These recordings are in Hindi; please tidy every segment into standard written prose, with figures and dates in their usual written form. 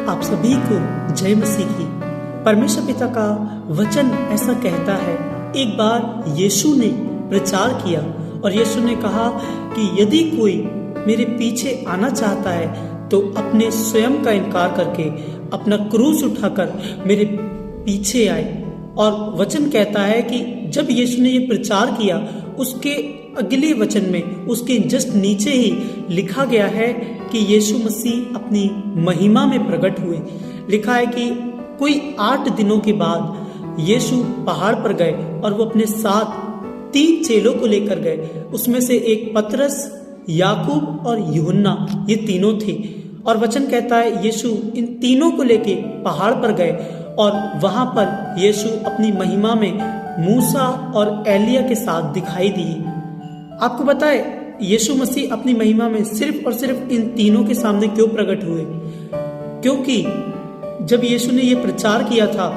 आप सभी को जय मसीह की। परमेश्वर पिता का वचन ऐसा कहता है, एक बार यीशु ने प्रचार किया और यीशु ने कहा कि यदि कोई मेरे पीछे आना चाहता है तो अपने स्वयं का इनकार करके अपना क्रूस उठाकर मेरे पीछे आए। और वचन कहता है कि जब यीशु ने ये प्रचार किया, उसके अगले वचन में उसके जस्ट नीचे ही लिखा गया है कि यीशु मसीह अपनी महिमा में प्रकट हुए। लिखा है कि कोई 8 दिनों के बाद यीशु पहाड़ पर गए और वो अपने साथ 3 चेलों को लेकर गए। उसमें से एक पतरस, याकूब और यूहन्ना, ये तीनों थे। और वचन कहता है यीशु इन तीनों को लेके पहाड़ पर गए और वहां पर यीशु अपनी महिमा में मूसा और एलिया के साथ दिखाई दिए। आपको बताए यीशु मसीह अपनी महिमा में सिर्फ और सिर्फ इन तीनों के सामने क्यों प्रकट हुए? क्योंकि जब यीशु ने यह प्रचार किया था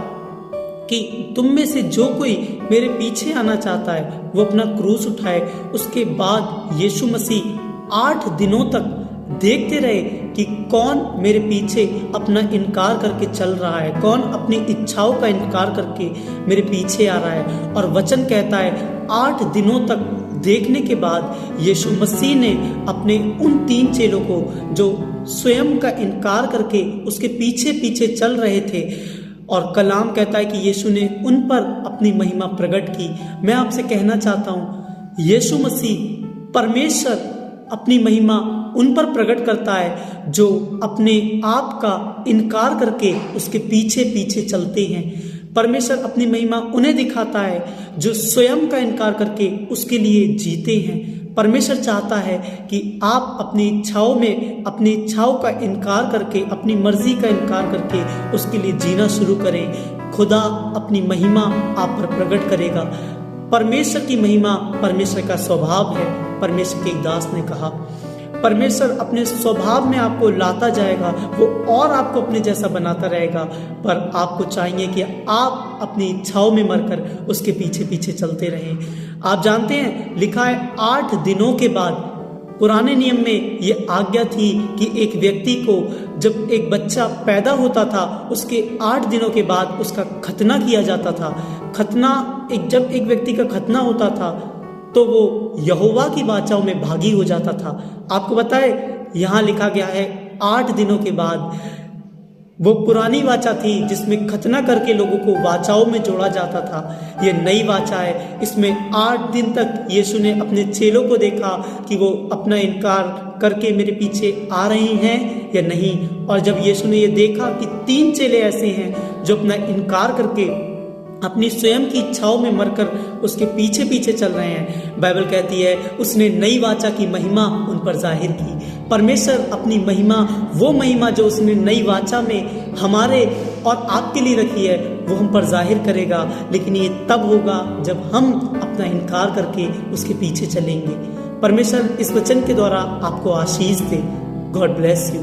कि तुम में से जो कोई मेरे पीछे आना चाहता है वो अपना क्रूस उठाए, उसके बाद यीशु मसीह 8 दिनों तक देखते रहे कि कौन मेरे पीछे अपना इनकार करके चल रहा है, कौन अपनी इच्छाओं का इनकार करके मेरे पीछे आ रहा है। और वचन कहता है 8 दिनों तक देखने के बाद यीशु मसीह ने अपने उन 3 चेलों को जो स्वयं का इनकार करके उसके पीछे पीछे चल रहे थे, और कलाम कहता है कि यीशु ने उन पर अपनी महिमा प्रकट की। मैं आपसे कहना चाहता हूँ, यीशु मसीह परमेश्वर अपनी महिमा उन पर प्रकट करता है जो अपने आप का इनकार करके उसके पीछे पीछे चलते हैं। परमेश्वर अपनी महिमा उन्हें दिखाता है जो स्वयं का इनकार करके उसके लिए जीते हैं। परमेश्वर चाहता है कि आप अपनी इच्छाओं में अपनी इच्छाओं का इनकार करके, अपनी मर्जी का इनकार करके उसके लिए जीना शुरू करें। खुदा अपनी महिमा आप पर प्रकट करेगा। परमेश्वर की महिमा परमेश्वर का स्वभाव है। परमेश्वर के एक दास ने कहा, परमेश्वर अपने स्वभाव में आपको लाता जाएगा, वो और आपको अपने जैसा बनाता रहेगा, पर आपको चाहिए कि आप अपनी इच्छाओं में मरकर उसके पीछे पीछे चलते रहें। आप जानते हैं, लिखा है 8 दिनों के बाद। पुराने नियम में ये आज्ञा थी कि एक व्यक्ति को जब एक बच्चा पैदा होता था उसके 8 दिनों के बाद उसका खतना किया जाता था। खतना जब एक व्यक्ति का खतना होता था तो वो यहोवा की वाचाओं में भागी हो जाता था। आपको बताए यहाँ लिखा गया है 8 दिनों के बाद। वो पुरानी वाचा थी जिसमें खतना करके लोगों को वाचाओं में जोड़ा जाता था। ये नई वाचा है, इसमें 8 दिन तक यीशु ने अपने चेलों को देखा कि वो अपना इनकार करके मेरे पीछे आ रहे हैं या नहीं। और जब यीशु ने ये देखा कि 3 चेले ऐसे हैं जो अपना इनकार करके अपनी स्वयं की इच्छाओं में मरकर उसके पीछे पीछे चल रहे हैं, बाइबल कहती है उसने नई वाचा की महिमा उन पर जाहिर की। परमेश्वर अपनी महिमा, वो महिमा जो उसने नई वाचा में हमारे और आपके लिए रखी है, वो हम पर जाहिर करेगा। लेकिन ये तब होगा जब हम अपना इनकार करके उसके पीछे चलेंगे। परमेश्वर इस वचन के द्वारा आपको आशीष दे। God bless you.